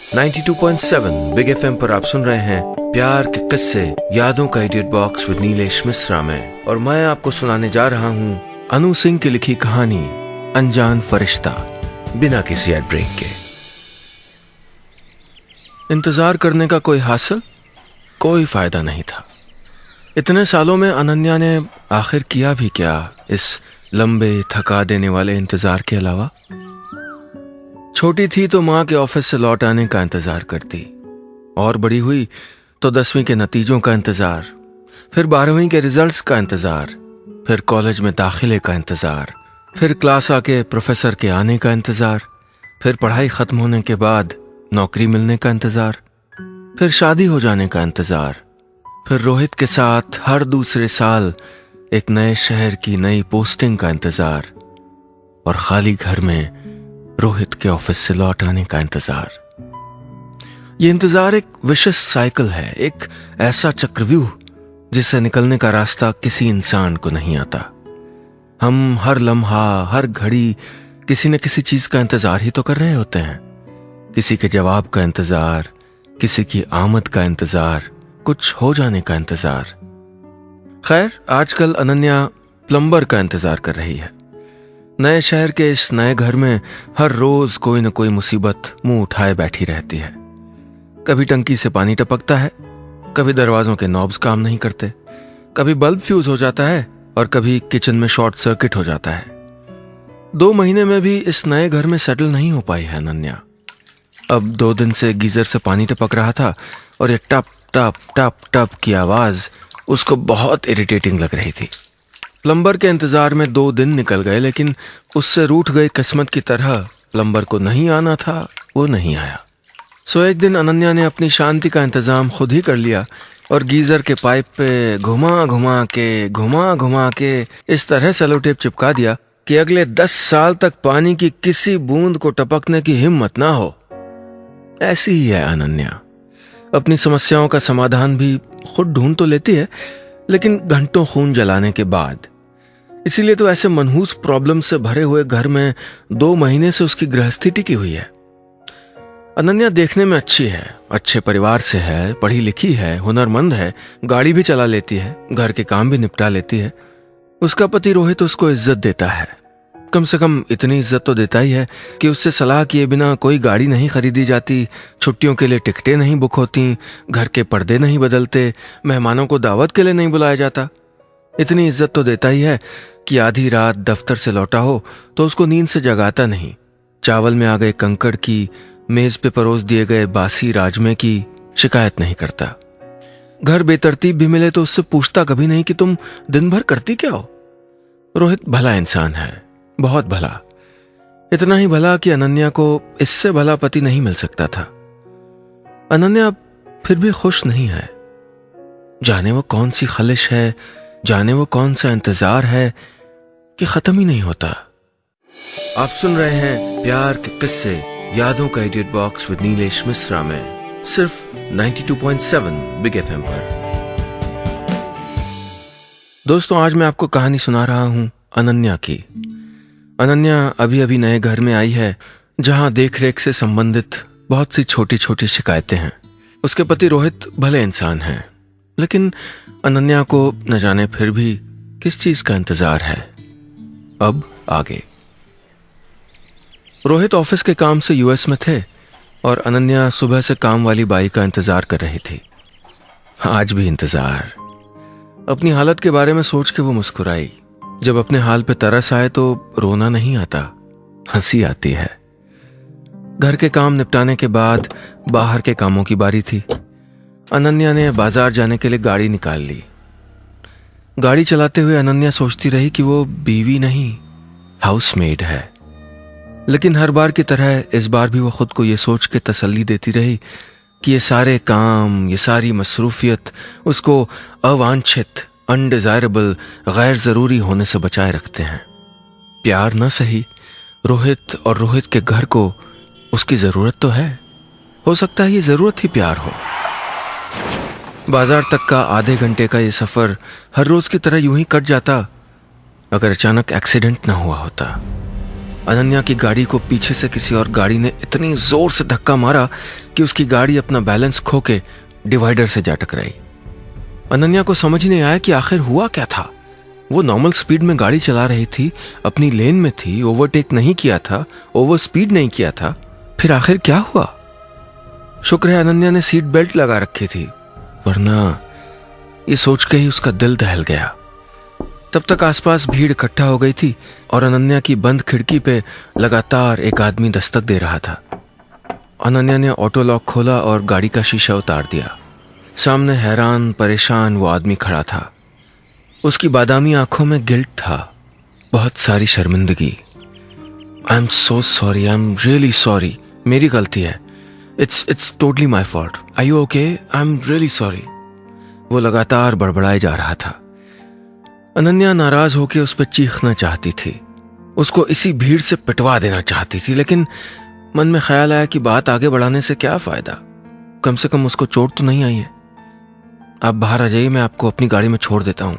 92.7 big FM पर आप सुन रहे हैं प्यार के किस्से यादों का edit box with Nilesh Mishra में, और मैं आपको सुनाने जा रहा हूँ अनु सिंह की लिखी कहानी अनजान फरिश्ता, बिना किसी एड ब्रेक के। इंतजार करने का कोई हासिल, कोई फायदा नहीं था। इतने सालों में अनन्या ने आखिर किया भी क्या इस लंबे थका देने वाले इंतजार के अलावा। छोटी थी तो माँ के ऑफिस से लौट आने का इंतजार करती, और बड़ी हुई तो 10वीं के नतीजों का इंतजार, फिर 12वीं के रिजल्ट्स का इंतजार, फिर कॉलेज में दाखिले का इंतजार, फिर क्लास आके प्रोफेसर के आने का इंतजार, फिर पढ़ाई खत्म होने के बाद नौकरी मिलने का इंतजार, फिर शादी हो जाने का इंतजार, फिर रोहित के साथ हर दूसरे साल एक नए शहर की नई पोस्टिंग का इंतजार, और खाली घर में रोहित के ऑफिस से लौट आने का इंतजार। ये इंतजार एक विशेष साइकिल है, एक ऐसा चक्रव्यूह जिससे निकलने का रास्ता किसी इंसान को नहीं आता। हम हर लम्हा, हर घड़ी किसी न किसी चीज का इंतजार ही तो कर रहे होते हैं। किसी के जवाब का इंतजार, किसी की आमद का इंतजार, कुछ हो जाने का इंतजार। खैर, आजकल अनन्या प्लम्बर का इंतजार कर रही है। नए शहर के इस नए घर में हर रोज कोई न कोई मुसीबत मुंह उठाए बैठी रहती है। कभी टंकी से पानी टपकता है, कभी दरवाजों के नॉब्स काम नहीं करते, कभी बल्ब फ्यूज हो जाता है, और कभी किचन में शॉर्ट सर्किट हो जाता है। 2 महीने में भी इस नए घर में सेटल नहीं हो पाई है अनन्या। अब 2 दिन से गीजर से पानी टपक रहा था, और ये टप टप टप टप की आवाज उसको बहुत इरिटेटिंग लग रही थी। प्लम्बर के इंतजार में 2 दिन निकल गए, लेकिन उससे रूठ गई किस्मत की तरह प्लम्बर को नहीं आना था, वो नहीं आया। सो एक दिन अनन्या ने अपनी शांति का इंतजाम खुद ही कर लिया, और गीजर के पाइप पे घुमा घुमा के इस तरह सेलो टेप चिपका दिया कि अगले 10 साल तक पानी की किसी बूंद को टपकने की हिम्मत ना हो। ऐसी ही है अनन्या। अपनी समस्याओं का समाधान भी खुद ढूंढ तो लेती है, लेकिन घंटों खून जलाने के बाद। इसीलिए तो ऐसे मनहूस प्रॉब्लम से भरे हुए घर में 2 महीने से उसकी गृहस्थी टिकी हुई है। अनन्या देखने में अच्छी है, अच्छे परिवार से है, पढ़ी लिखी है, हुनरमंद है, गाड़ी भी चला लेती है, घर के काम भी निपटा लेती है। उसका पति रोहित उसको इज्जत देता है, कम से कम इतनी इज्जत तो देता ही है कि उससे सलाह किए बिना कोई गाड़ी नहीं खरीदी जाती, छुट्टियों के लिए टिकटें नहीं बुक होती, घर के पर्दे नहीं बदलते, मेहमानों को दावत के लिए नहीं बुलाया जाता। इतनी इज्जत तो देता ही है कि आधी रात दफ्तर से लौटा हो तो उसको नींद से जगाता नहीं, चावल में आ गए कंकड़ की, मेज पे परोस दिए गए बासी राजमे की शिकायत नहीं करता। घर बेतरतीब भी मिले तो उससे पूछता कभी नहीं कि तुम दिन भर करती क्या हो। रोहित भला इंसान है, बहुत भला, इतना ही भला कि अनन्या को इससे भला पति नहीं मिल सकता था। अनन्या फिर भी खुश नहीं है। जाने वो कौन सी खलिश है, जाने वो कौन सा इंतजार है कि खत्म ही नहीं होता। आप सुन रहे हैं प्यार के किस्से यादों का edit box with Nilesh Mishra में, सिर्फ 92.7 बिग एफएम पर। दोस्तों, आज मैं आपको कहानी सुना रहा हूं अनन्या की। अनन्या अभी अभी नए घर में आई है, जहां देखरेख से संबंधित बहुत सी छोटी छोटी शिकायतें हैं। उसके पति रोहित भले इंसान हैं, लेकिन अनन्या को न जाने फिर भी किस चीज का इंतजार है। अब आगे। रोहित ऑफिस के काम से यूएस में थे, और अनन्या सुबह से काम वाली बाई का इंतजार कर रही थी। आज भी इंतजार। अपनी हालत के बारे में सोच के वो मुस्कुराई। जब अपने हाल पे तरस आए तो रोना नहीं आता, हंसी आती है। घर के काम निपटाने के बाद बाहर के कामों की बारी थी। अनन्या ने बाजार जाने के लिए गाड़ी निकाल ली। गाड़ी चलाते हुए अनन्या सोचती रही कि वो बीवी नहीं, हाउसमेड है। लेकिन हर बार की तरह इस बार भी वो खुद को ये सोच के तसल्ली देती रही कि ये सारे काम, ये सारी मसरूफियत उसको अवांछित, अनडिजायरेबल, गैर जरूरी होने से बचाए रखते हैं। प्यार न सही, रोहित और रोहित के घर को उसकी जरूरत तो है। हो सकता है ये जरूरत ही प्यार हो। बाजार तक का आधे घंटे का ये सफर हर रोज की तरह यूं ही कट जाता अगर अचानक एक्सीडेंट ना हुआ होता। अनन्या की गाड़ी को पीछे से किसी और गाड़ी ने इतनी जोर से धक्का मारा कि उसकी गाड़ी अपना बैलेंस खो के डिवाइडर से जा टकराई। अनन्या को समझ नहीं आया कि आखिर हुआ क्या था। वो नॉर्मल स्पीड में गाड़ी चला रही थी, अपनी लेन में थी, ओवरटेक नहीं किया था, ओवर स्पीड नहीं किया था, फिर आखिर क्या हुआ? शुक्र है अनन्या ने सीट बेल्ट लगा रखी थी, वरना ये सोच के ही उसका दिल दहल गया। तब तक आसपास भीड़ इकट्ठा हो गई थी और अनन्या की बंद खिड़की पे लगातार एक आदमी दस्तक दे रहा था। अनन्या ने ऑटो लॉक खोला और गाड़ी का शीशा उतार दिया। सामने हैरान परेशान वो आदमी खड़ा था। उसकी बादामी आंखों में गिल्ट था, बहुत सारी शर्मिंदगी। I am so sorry, I am really sorry, मेरी गलती है, it's totally my fault, are you okay, I am really sorry. वो लगातार बड़बड़ाए जा रहा था। अनन्या नाराज होकर उस पर चीखना चाहती थी, उसको इसी भीड़ से पिटवा देना चाहती थी, लेकिन मन में ख्याल आया कि बात आगे बढ़ाने से क्या फायदा, कम से कम उसको चोट तो नहीं आई है। आप बाहर आ जाइए, मैं आपको अपनी गाड़ी में छोड़ देता हूं,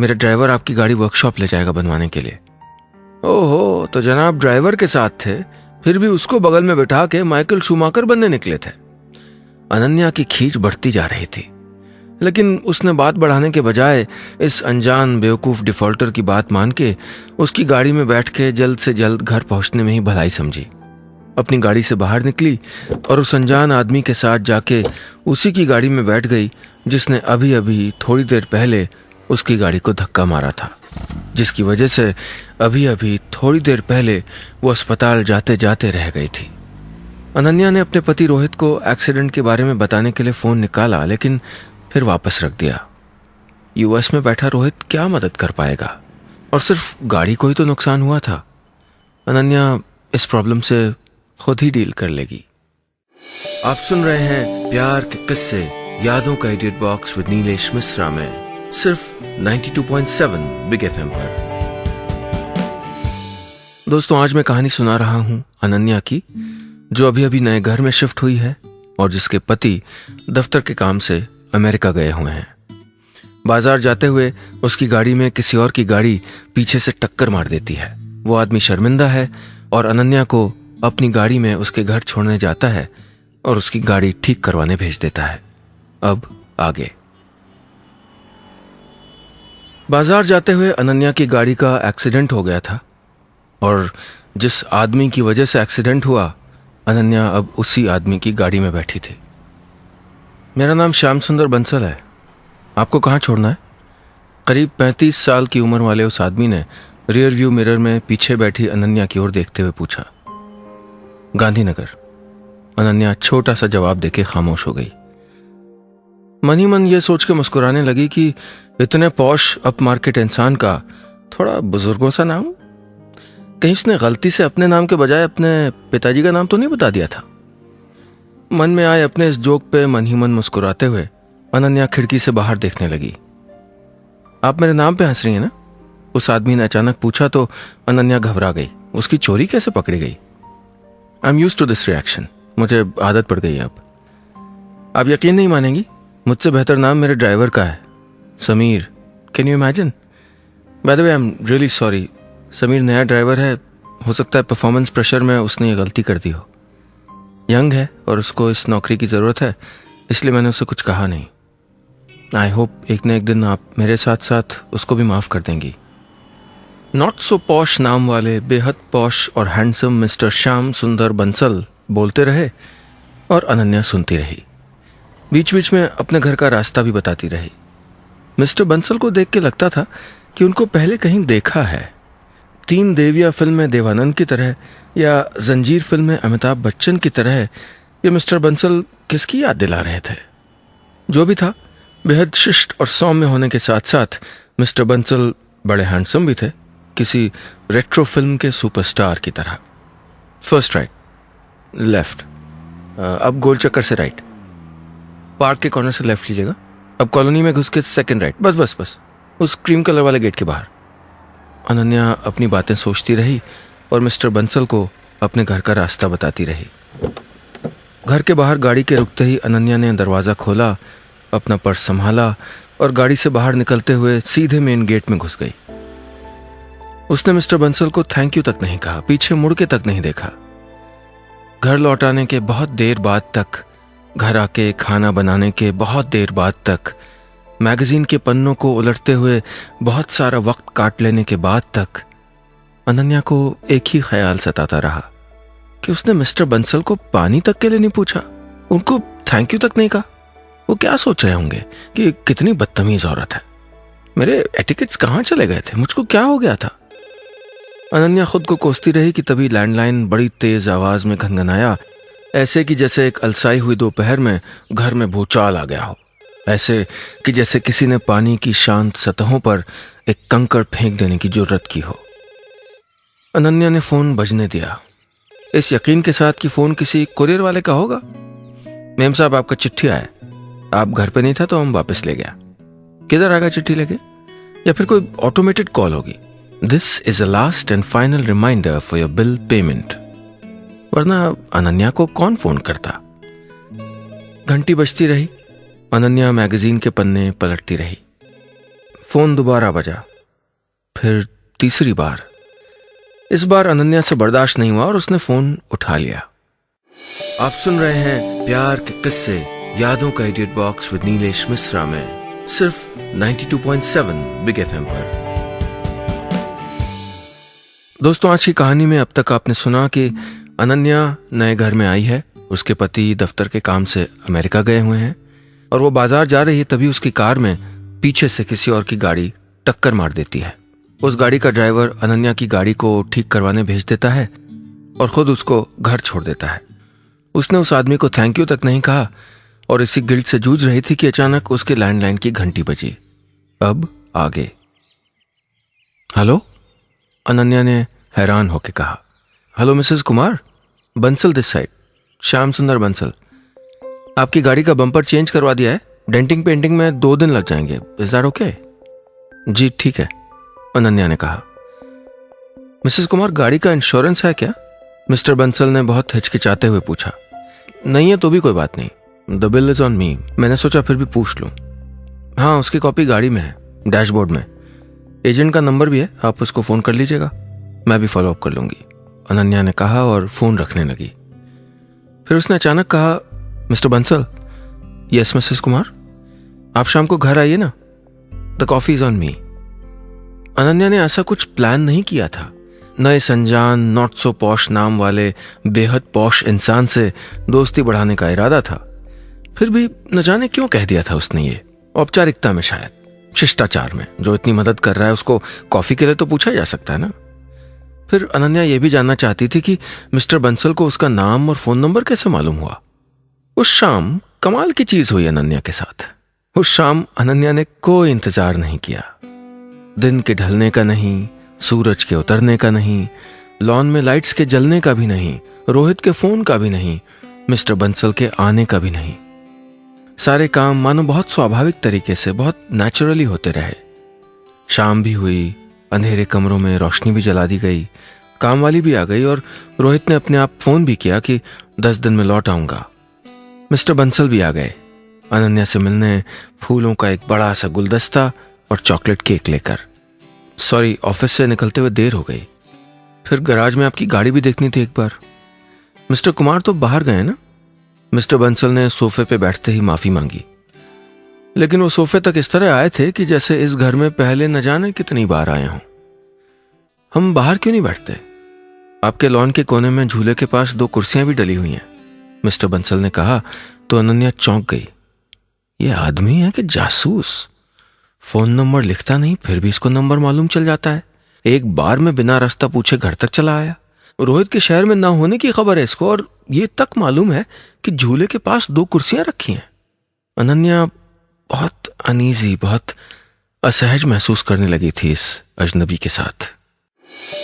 मेरा ड्राइवर आपकी गाड़ी वर्कशॉप ले जाएगा बनवाने के लिए। ओहो, तो जनाब ड्राइवर के साथ थे, फिर भी उसको बगल में बिठा के माइकल शूमाकर बनने निकले थे। अनन्या की खींच बढ़ती जा रही थी, लेकिन उसने बात बढ़ाने के बजाय इस अनजान बेवकूफ डिफॉल्टर की बात मान के उसकी गाड़ी में बैठ के जल्द से जल्द घर पहुंचने में ही भलाई समझी। अपनी गाड़ी से बाहर निकली और उस अनजान आदमी के साथ जाके उसी की गाड़ी में बैठ गई जिसने अभी अभी थोड़ी देर पहले उसकी गाड़ी को धक्का मारा था, जिसकी वजह से अभी अभी थोड़ी देर पहले वो अस्पताल जाते जाते रह गई थी। अनन्या ने अपने पति रोहित को एक्सीडेंट के बारे में बताने के लिए फोन निकाला, लेकिन फिर वापस रख दिया। यूएस में बैठा रोहित क्या मदद कर पाएगा, और सिर्फ गाड़ी को ही तो नुकसान हुआ था। अनन्या इस प्रॉब्लम से खुद ही डील कर लेगी। आप सुन रहे हैं प्यार के किस्से यादों का edit box with Nilesh Mishra में, सिर्फ 92.7 बिग एफएम पर। दोस्तों, आज मैं कहानी सुना रहा हूं अनन्या की, जो अभी अभी नए घर में शिफ्ट हुई है और जिसके पति दफ्तर के काम से अमेरिका गए हुए हैं। बाजार जाते हुए उसकी गाड़ी में किसी और की गाड़ी पीछे से टक्कर मार देती है। वो आदमी शर्मिंदा है और अनन्या को अपनी गाड़ी में उसके घर छोड़ने जाता है और उसकी गाड़ी ठीक करवाने भेज देता है। अब आगे। बाजार जाते हुए अनन्या की गाड़ी का एक्सीडेंट हो गया था और जिस आदमी की वजह से एक्सीडेंट हुआ, अनन्या अब उसी आदमी की गाड़ी में बैठी थी। मेरा नाम श्याम सुंदर बंसल है, आपको कहाँ छोड़ना है? करीब 35 साल की उम्र वाले उस आदमी ने रियर व्यू मिरर में पीछे बैठी अनन्या की ओर देखते हुए पूछा। गांधीनगर। अनन्या छोटा सा जवाब देके खामोश हो गई। मन ही मन ये सोच के मुस्कुराने लगी कि इतने पॉश अप मार्केट इंसान का थोड़ा बुजुर्गों सा नाम, कहीं उसने गलती से अपने नाम के बजाय अपने पिताजी का नाम तो नहीं बता दिया था। मन में आए अपने इस जोक पे मन ही मन मुस्कुराते हुए अनन्या खिड़की से बाहर देखने लगी। आप मेरे नाम पे हंस रही हैं ना? उस आदमी ने अचानक पूछा तो अनन्या घबरा गई। उसकी चोरी कैसे पकड़ी गई? I am used to this reaction, मुझे आदत पड़ गई अब। आप यकीन नहीं मानेंगी, मुझसे बेहतर नाम मेरे ड्राइवर का है, Sameer. Can you imagine? By the way, I am really sorry. Sameer नया ड्राइवर है, हो सकता है परफॉर्मेंस प्रेशर में उसने ये गलती कर दी हो। यंग है और उसको इस नौकरी की ज़रूरत है, इसलिए मैंने उसे कुछ कहा नहीं। आई होप एक न एक दिन आप मेरे साथ साथ उसको भी माफ़ कर देंगी। नॉट सो पॉश नाम वाले बेहद पॉश और हैंडसम मिस्टर श्याम सुंदर बंसल बोलते रहे और अनन्या सुनती रही। बीच बीच में अपने घर का रास्ता भी बताती रही। मिस्टर बंसल को देख के लगता था कि उनको पहले कहीं देखा है। 3 देविया फिल्म में देवानंद की तरह या जंजीर फिल्म में अमिताभ बच्चन की तरह ये मिस्टर बंसल किसकी याद दिला रहे थे? जो भी था, बेहद शिष्ट और सौम्य होने के साथ साथ मिस्टर बंसल बड़े हैंडसम भी थे, किसी रेट्रो फिल्म के सुपरस्टार की तरह। फर्स्ट राइट, लेफ्ट, अब गोल चक्कर से राइट, पार्क के कॉर्नर से लेफ्ट लीजिएगा, अब कॉलोनी में घुस के सेकंड राइट, बस बस बस, उस क्रीम कलर वाले गेट के बाहर। अनन्या अपनी बातें सोचती रही और मिस्टर बंसल को अपने घर का रास्ता बताती रही। घर के बाहर गाड़ी के रुकते ही अनन्या ने दरवाज़ा खोला, अपना पर्स संभाला और गाड़ी से बाहर निकलते हुए सीधे मेन गेट में घुस गई। उसने मिस्टर बंसल को थैंक यू तक नहीं कहा, पीछे मुड़ के तक नहीं देखा। घर लौट आने के बहुत देर बाद तक, घर आके खाना बनाने के बहुत देर बाद तक, मैगजीन के पन्नों को उलटते हुए बहुत सारा वक्त काट लेने के बाद तक अनन्या को एक ही ख्याल सताता रहा कि उसने मिस्टर बंसल को पानी तक के लिए नहीं पूछा, उनको थैंक यू तक नहीं कहा। वो क्या सोच रहे होंगे कि कितनी बदतमीज औरत है, मेरे एटिकेट्स कहाँ चले गए थे, मुझको क्या हो गया था। अनन्या खुद को कोसती रही कि तभी लैंडलाइन बड़ी तेज आवाज में घनघनाया, ऐसे कि जैसे एक अलसाई हुई दोपहर में घर में भूचाल आ गया हो, ऐसे कि जैसे किसी ने पानी की शांत सतहों पर एक कंकड़ फेंक देने की जुर्रत की हो। अनन्या ने फोन बजने दिया, इस यकीन के साथ कि फोन किसी कुरियर वाले का होगा। मेम साहब, आपका चिट्ठी आया, आप घर पे नहीं था तो हम वापस ले गया। किधर आएगा चिट्ठी लेके? या फिर कोई ऑटोमेटेड कॉल होगी। This is a last and final reminder for your bill payment. वरना अनन्या को कौन फोन करता। घंटी बजती रही, अनन्या मैगजीन के पन्ने पलटती रही। फोन दोबारा बजा, फिर तीसरी बार। इस बार अनन्या से बर्दाश्त नहीं हुआ और उसने फोन उठा लिया। आप सुन रहे हैं प्यार के किस्से, यादों का edit box with Nilesh Mishra में, सिर्फ 92.7 बिग एफएम पर। दोस्तों, आज की कहानी में अब तक आपने सुना कि अनन्या नए घर में आई है, उसके पति दफ्तर के काम से अमेरिका गए हुए हैं और वो बाजार जा रही है, तभी उसकी कार में पीछे से किसी और की गाड़ी टक्कर मार देती है। उस गाड़ी का ड्राइवर अनन्या की गाड़ी को ठीक करवाने भेज देता है और खुद उसको घर छोड़ देता है। उसने उस आदमी को थैंक यू तक नहीं कहा और इसी गिल्ट से जूझ रही थी कि अचानक उसके लैंडलाइन की घंटी बजी। अब आगे। हेलो, अनन्या ने हैरान होकर कहा। Hello Mrs Kumar, Bansal this side, Shyam सुंदर बंसल। आपकी गाड़ी का बम्पर चेंज करवा दिया है, डेंटिंग पेंटिंग में 2 दिन लग जाएंगे। Is that okay? जी ठीक है, अनन्या ने कहा। मिसेस कुमार, गाड़ी का इंश्योरेंस है क्या? मिस्टर बंसल ने बहुत हिचकिचाते हुए पूछा। नहीं है तो भी कोई बात नहीं, the bill is on me. मैंने सोचा फिर भी पूछ लूं। हाँ, उसकी कॉपी गाड़ी में है, डैशबोर्ड में। एजेंट का नंबर भी है, आप उसको फोन कर लीजिएगा, मैं भी फॉलो अप कर लूंगी, अनन्या ने कहा और फोन रखने लगी। फिर उसने अचानक कहा, mister Bansal. Yes Mrs Kumar, आप शाम को घर आइए ना, the coffee is on me. Ananya ने ऐसा कुछ प्लान नहीं किया था। नए संजान नॉट सो पॉश नाम वाले बेहद पॉश इंसान से दोस्ती बढ़ाने का इरादा था। फिर भी न जाने क्यों कह दिया था उसने ये, औपचारिकता में शायद, शिष्टाचार में। जो इतनी मदद कर रहा है उसको कॉफी के लिए तो पूछा जा सकता है ना। फिर अनन्या ये भी जानना चाहती थी कि मिस्टर बंसल को उसका नाम और फोन नंबर कैसे मालूम हुआ। उस शाम कमाल की चीज हुई अनन्या के साथ। उस शाम अनन्या ने कोई इंतजार नहीं किया, दिन के ढलने का नहीं, सूरज के उतरने का नहीं, लॉन में लाइट्स के जलने का भी नहीं, रोहित के फोन का भी नहीं, मिस्टर बंसल के आने का भी नहीं। सारे काम मानो बहुत स्वाभाविक तरीके से, बहुत नेचुरली होते रहे। शाम भी हुई, अंधेरे कमरों में रोशनी भी जला दी गई, काम वाली भी आ गई और रोहित ने अपने आप फोन भी किया कि 10 दिन में लौट आऊंगा। मिस्टर बंसल भी आ गए, अनन्या से मिलने, फूलों का एक बड़ा सा गुलदस्ता और चॉकलेट केक लेकर। सॉरी, ऑफिस से निकलते हुए देर हो गई। फिर गैराज में आपकी गाड़ी भी देखनी थी एक बार। मिस्टर कुमार तो बाहर गए ना? मिस्टर बंसल ने सोफे पे बैठते ही माफी मांगी, लेकिन वो सोफे तक इस तरह आए थे कि जैसे इस घर में पहले न जाने कितनी बार आए हों। हम बाहर क्यों नहीं बैठते? आपके लॉन के कोने में झूले के पास 2 कुर्सियां भी डली हुई हैं, मिस्टर बंसल ने कहा तो अनन्या चौंक गई। ये आदमी है कि जासूस? फोन नंबर लिखता नहीं, फिर भी इसको नंबर मालूम चल जाता है। एक बार में बिना रास्ता पूछे घर तक चला आया। रोहित के शहर में ना होने की खबर है इसको और ये तक मालूम है कि झूले के पास 2 कुर्सियां रखी हैं। अनन्या बहुत अनईजी, बहुत असहज महसूस करने लगी थी इस अजनबी के साथ।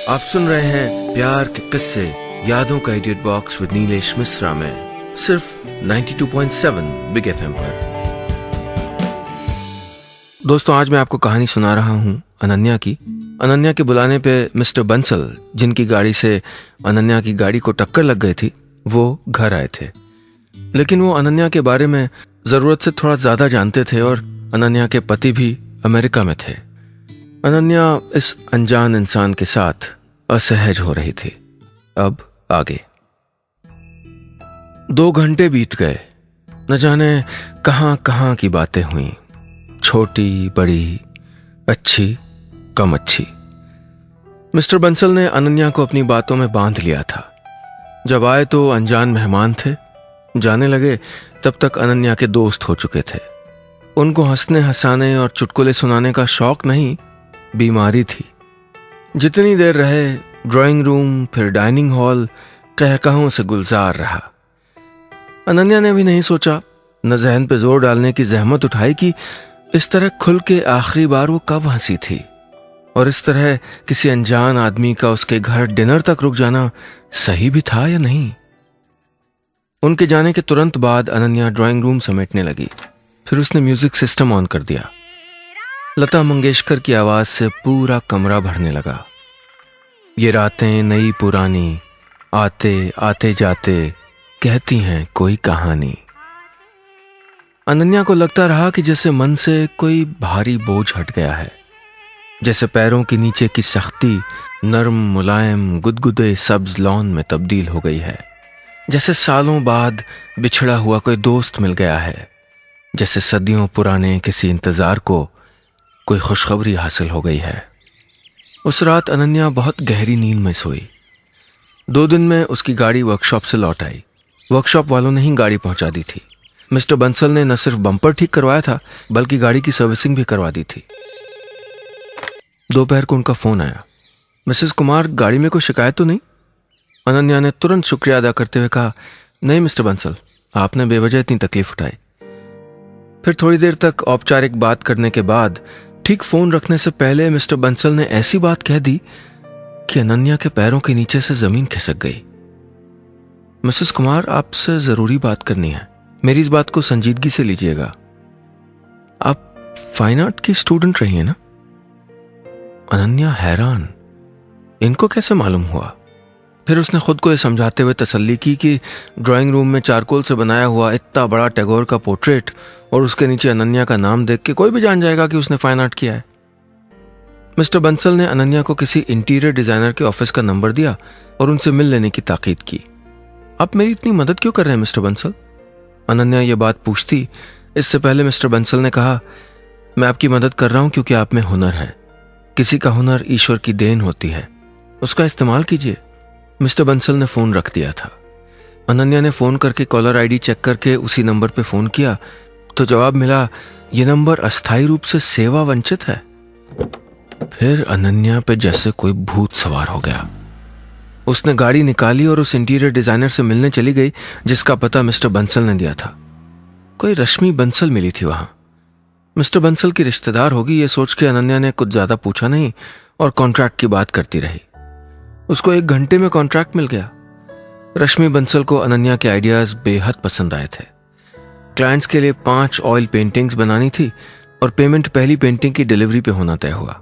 आप सुन रहे हैं प्यार के किस्से, यादों का edit box with Nilesh Mishra में, सिर्फ 92.7 बिग एफएम पर। दोस्तों, आज मैं आपको कहानी सुना रहा हूं अनन्या की। अनन्या के बुलाने पे मिस्टर बंसल, जिनकी गाड़ी से अनन्या की गाड़ी को टक्कर लग गई थी, वो घर आए थे। लेकिन वो अनन्या के बारे में जरूरत से थोड़ा ज्यादा जानते थे और अनन्या के पति भी अमेरिका में थे। अनन्या इस अनजान इंसान के साथ असहज हो रही थी। अब आगे 2 घंटे बीत गए। न जाने कहां कहां की बातें हुई, छोटी बड़ी, अच्छी कम अच्छी। मिस्टर बंसल ने अनन्या को अपनी बातों में बांध लिया था। जब आए तो अनजान मेहमान थे, जाने लगे तब तक अनन्या के दोस्त हो चुके थे। उनको हंसने हंसाने और चुटकुले सुनाने का शौक नहीं, बीमारी थी। जितनी देर रहे ड्राइंग रूम, फिर डाइनिंग हॉल, कहकहों से गुलजार रहा। अनन्या ने भी नहीं सोचा, न जहन पे जोर डालने की जहमत उठाई कि इस तरह खुल के आखिरी बार वो कब हंसी थी, और इस तरह किसी अनजान आदमी का उसके घर डिनर तक रुक जाना सही भी था या नहीं। उनके जाने के तुरंत बाद अनन्या ड्राइंग रूम समेटने लगी। फिर उसने म्यूजिक सिस्टम ऑन कर दिया। लता मंगेशकर की आवाज से पूरा कमरा भरने लगा। ये रातें नई पुरानी, आते आते जाते कहती हैं कोई कहानी। अनन्या को लगता रहा कि जैसे मन से कोई भारी बोझ हट गया है, जैसे पैरों के नीचे की सख्ती नरम मुलायम गुदगुदे सब्ज लॉन में तब्दील हो गई है, जैसे सालों बाद बिछड़ा हुआ कोई दोस्त मिल गया है, जैसे सदियों पुराने किसी इंतजार को कोई खुशखबरी हासिल हो गई है। उस रात अनन्या बहुत गहरी नींद में सोई। 2 दिन में उसकी गाड़ी वर्कशॉप से लौट आई। वर्कशॉप वालों ने ही गाड़ी पहुंचा दी थी। मिस्टर बंसल ने न सिर्फ बम्पर ठीक करवाया था, बल्कि गाड़ी की सर्विसिंग भी करवा दी थी। दोपहर को उनका फोन आया। मिसेस कुमार, गाड़ी में कोई शिकायत तो नहीं? अनन्या ने तुरंत शुक्रिया अदा करते हुए कहा, नहीं मिस्टर बंसल, आपने बेवजह इतनी तकलीफ उठाई। फिर थोड़ी देर तक औपचारिक बात करने के बाद ठीक फोन रखने से पहले मिस्टर बंसल ने ऐसी बात कह दी कि अनन्या के पैरों के नीचे से जमीन खिसक गई। मिसेस कुमार, आपसे जरूरी बात करनी है। मेरी इस बात को संजीदगी से लीजिएगा। आप फाइन आर्ट की स्टूडेंट रही हैं ना? अनन्या हैरान, इनको कैसे मालूम हुआ? फिर उसने खुद को यह समझाते हुए तसल्ली की कि ड्राइंग रूम में चारकोल से बनाया हुआ इतना बड़ा टैगोर का पोर्ट्रेट और उसके नीचे अनन्या का नाम देख के कोई भी जान जाएगा कि उसने फाइन आर्ट किया है। मिस्टर बंसल ने अनन्या को किसी इंटीरियर डिजाइनर के ऑफिस का नंबर दिया और उनसे मिल लेने की ताकीद की। आप मेरी इतनी मदद क्यों कर रहे हैं मिस्टर बंसल? अनन्या ये बात पूछती इससे पहले मिस्टर बंसल ने कहा, मैं आपकी मदद कर रहा हूं क्योंकि आप में हुनर है। किसी का हुनर ईश्वर की देन होती है, उसका इस्तेमाल कीजिए। मिस्टर बंसल ने फोन रख दिया था। अनन्या ने फोन करके कॉलर आईडी चेक करके उसी नंबर पे फोन किया तो जवाब मिला, यह नंबर अस्थायी रूप से सेवा वंचित है। फिर अनन्या पे जैसे कोई भूत सवार हो गया। उसने गाड़ी निकाली और उस इंटीरियर डिजाइनर से मिलने चली गई जिसका पता मिस्टर बंसल ने दिया था। कोई रश्मि बंसल मिली थी वहां। मिस्टर बंसल की रिश्तेदार होगी, ये सोच के अनन्या ने कुछ ज्यादा पूछा नहीं और कॉन्ट्रैक्ट की बात करती रही। उसको 1 घंटे में कॉन्ट्रैक्ट मिल गया। रश्मि बंसल को अनन्या के आइडियाज बेहद पसंद आए थे। क्लाइंट्स के लिए 5 ऑयल पेंटिंग्स बनानी थी और पेमेंट पहली पेंटिंग की डिलीवरी पे होना तय हुआ।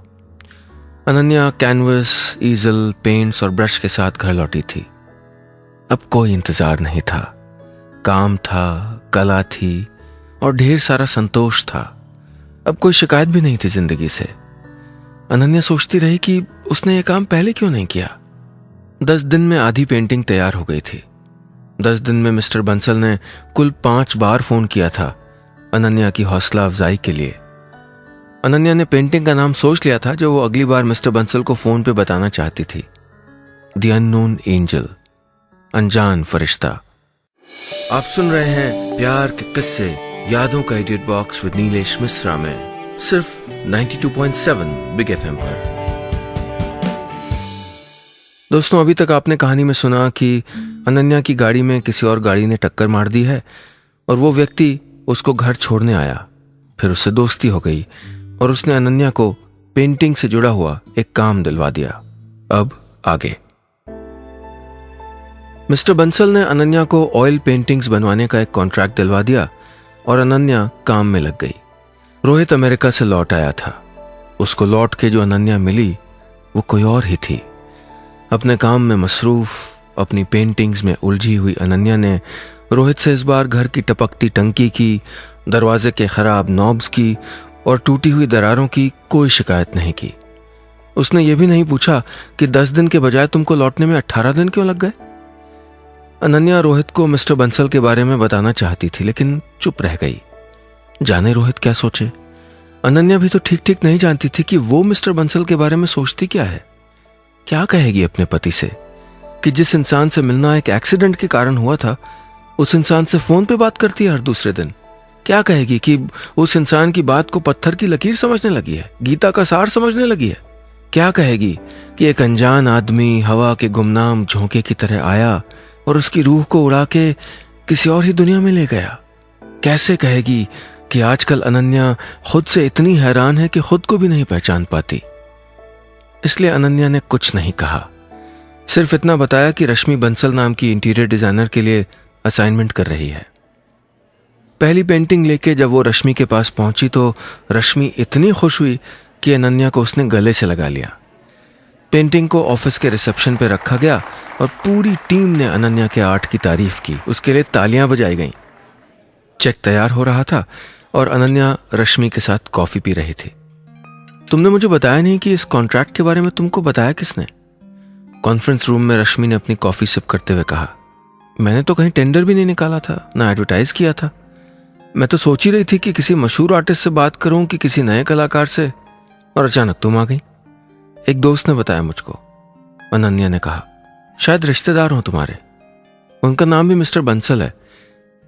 अनन्या कैनवस, ईजल, पेंट्स और ब्रश के साथ घर लौटी थी। अब कोई इंतजार नहीं था। काम था, कला थी और ढेर सारा संतोष था। अब कोई शिकायत भी नहीं थी जिंदगी से। अनन्या सोचती रही कि उसने ये काम पहले क्यों नहीं किया। 10 दिन में आधी पेंटिंग तैयार हो गई थी। 10 दिन में मिस्टर बंसल ने कुल 5 बार फोन किया था अनन्या की हौसला अफजाई के लिए। अनन्या ने पेंटिंग का नाम सोच लिया था जो वो अगली बार मिस्टर बंसल को फोन पे बताना चाहती थी। द अननोन एंजल, अनजान फरिश्ता। आप सुन रहे हैं प्यार के किस्से, यादों का edit box with Nilesh Mishra में, सिर्फ 92.7 बिग एफएम पर। दोस्तों, अभी तक आपने कहानी में सुना कि अनन्या की गाड़ी में किसी और गाड़ी ने टक्कर मार दी है और वो व्यक्ति उसको घर छोड़ने आया। फिर उससे दोस्ती हो गई और उसने अनन्या को पेंटिंग से जुड़ा हुआ एक काम दिलवा दिया। अब आगे। मिस्टर बंसल ने अनन्या को ऑयल पेंटिंग्स बनवाने का एक कॉन्ट्रैक्ट दिलवा दिया और अनन्या काम में लग गई। रोहित अमेरिका से लौट आया था। उसको लौट के जो अनन्या मिली वो कोई और ही थी। अपने काम में मसरूफ, अपनी पेंटिंग्स में उलझी हुई अनन्या ने रोहित से इस बार घर की टपकती टंकी की, दरवाजे के खराब नॉब्स की और टूटी हुई दरारों की कोई शिकायत नहीं की। उसने ये भी नहीं पूछा कि 10 दिन के बजाय तुमको लौटने में 18 दिन क्यों लग गए? अनन्या रोहित को मिस्टर बंसल के बारे में बताना चाहती थी, लेकिन चुप रह गई। जाने रोहित क्या सोचे। अनन्या भी तो ठीक ठीक नहीं जानती थी कि वो मिस्टर बंसल के बारे में सोचती क्या है। क्या कहेगी अपने पति से कि जिस इंसान से मिलना एक एक्सीडेंट के कारण हुआ था, उस इंसान से फोन पे बात करती है हर दूसरे दिन। क्या कहेगी कि उस इंसान की बात को पत्थर की लकीर समझने लगी है, गीता का सार समझने लगी है। क्या कहेगी कि एक अनजान आदमी हवा के गुमनाम झोंके की तरह आया और उसकी रूह को उड़ा के किसी और ही दुनिया में ले गया। कैसे कहेगी कि आजकल अनन्या खुद से इतनी हैरान है कि खुद को भी नहीं पहचान पाती। इसलिए अनन्या ने कुछ नहीं कहा, सिर्फ इतना बताया कि रश्मि बंसल नाम की इंटीरियर डिजाइनर के लिए असाइनमेंट कर रही है। पहली पेंटिंग लेके जब वो रश्मि के पास पहुंची तो रश्मि इतनी खुश हुई कि अनन्या को उसने गले से लगा लिया। पेंटिंग को ऑफिस के रिसेप्शन पे रखा गया और पूरी टीम ने अनन्या के आर्ट की तारीफ की। उसके लिए तालियां बजाई गईं। चेक तैयार हो रहा था और अनन्या रश्मि के साथ कॉफी पी रही थी। तुमने मुझे बताया नहीं कि इस कॉन्ट्रैक्ट के बारे में तुमको बताया किसने? कॉन्फ्रेंस रूम में रश्मि ने अपनी कॉफी सिप करते हुए कहा। मैंने तो कहीं टेंडर भी नहीं निकाला था, ना एडवर्टाइज किया था। मैं तो सोच ही रही थी कि किसी मशहूर आर्टिस्ट से बात करूं कि किसी नए कलाकार से, और अचानक तुम आ गई। एक दोस्त ने बताया मुझको, अनन्या ने कहा। शायद रिश्तेदार हो तुम्हारे। उनका नाम भी मिस्टर बंसल है,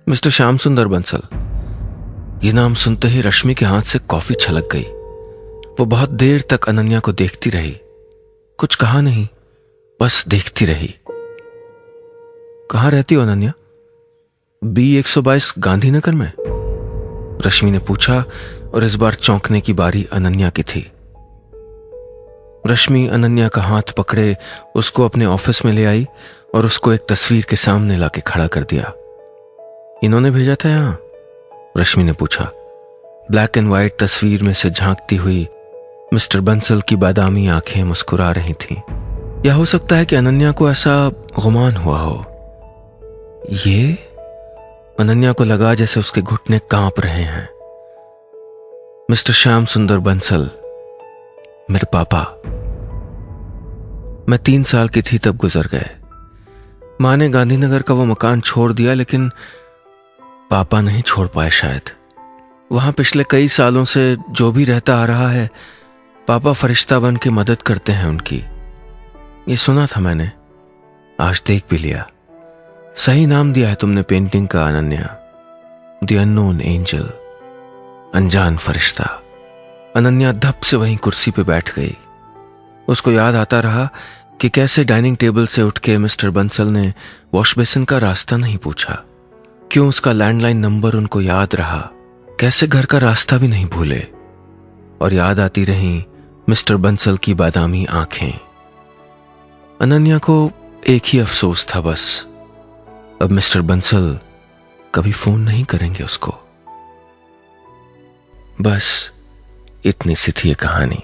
मिस्टर श्याम सुंदर बंसल। ये नाम सुनते ही रश्मि के हाथ से कॉफी छलक गई। वो बहुत देर तक अनन्या को देखती रही, कुछ कहा नहीं, बस देखती रही। कहां रहती हो अनन्या? B122 गांधीनगर में? रश्मि ने पूछा और इस बार चौंकने की बारी अनन्या की थी। रश्मि अनन्या का हाथ पकड़े उसको अपने ऑफिस में ले आई और उसको एक तस्वीर के सामने लाके खड़ा कर दिया। इन्होंने भेजा था यहां? रश्मि ने पूछा। ब्लैक एंड व्हाइट तस्वीर में से झांकती हुई मिस्टर बंसल की बादामी आंखें मुस्कुरा रही थीं। या हो सकता है कि अनन्या को ऐसा गुमान हुआ हो। ये अनन्या को लगा जैसे उसके घुटने कांप रहे हैं। मिस्टर श्याम सुंदर बंसल, मेरे पापा। मैं 3 साल की थी तब गुजर गए। मां ने गांधीनगर का वो मकान छोड़ दिया, लेकिन पापा नहीं छोड़ पाए शायद। वहां पिछले कई सालों से जो भी रहता आ रहा है, पापा फरिश्ता बन के मदद करते हैं उनकी। ये सुना था मैंने, आज देख भी लिया। सही नाम दिया है तुमने पेंटिंग का अनन्या, द अननोन एंजल, अनजान फरिश्ता। अनन्या धप से वहीं कुर्सी पे बैठ गई। उसको याद आता रहा कि कैसे डाइनिंग टेबल से उठ के मिस्टर बंसल ने वॉश बेसिन का रास्ता नहीं पूछा, क्यों उसका लैंडलाइन नंबर उनको याद रहा, कैसे घर का रास्ता भी नहीं भूले। और याद आती रहीं मिस्टर बंसल की बादामी आंखें। अनन्या को एक ही अफसोस था बस, अब मिस्टर बंसल कभी फोन नहीं करेंगे उसको। बस इतनी सी थी ये कहानी।